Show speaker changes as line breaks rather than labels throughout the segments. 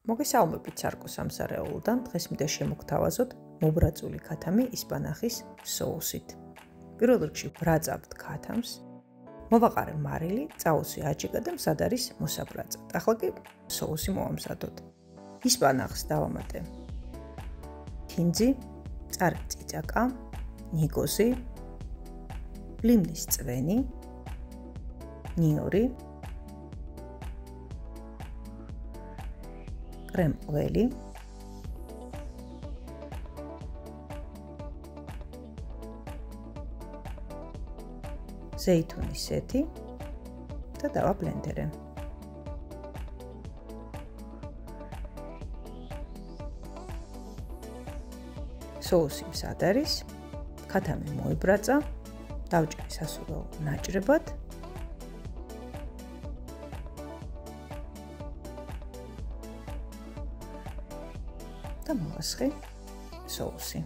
მოგესალმებით სარკო სამზარეულოდან. დღეს მინდა შემოგთავაზოთ მობრაწული ქათამი ისპანახის соусით. პირველ რიგში ბრაწავთ ქათამს, მოვაყარე მარილი, წაუსვი აჯიკა და მზად არის მოსაბრაწად. ახლა კი соуსი მოვამზადოთ. ისპანახს დავამატე თინძი, წარე წიწაკა, ნიგოზი, ლიმნის წვენი, ნიორი, კრემყველი, ზეითუნის სეთი და დავაბლენდერე. соуსი მზად არის, ქათამი მოიბრაცა, დავჭერი სასურველ ნაჭრებად. და მოვასხე соуსი.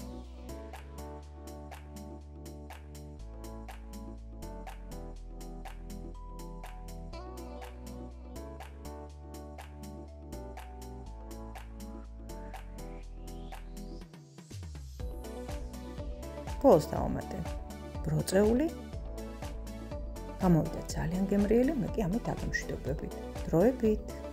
ბოლოს დავამატე ბროწეული. გამოვიდა ძალიან გემრიელი, მე კი ამით აგემშვიდობებით. დროებით.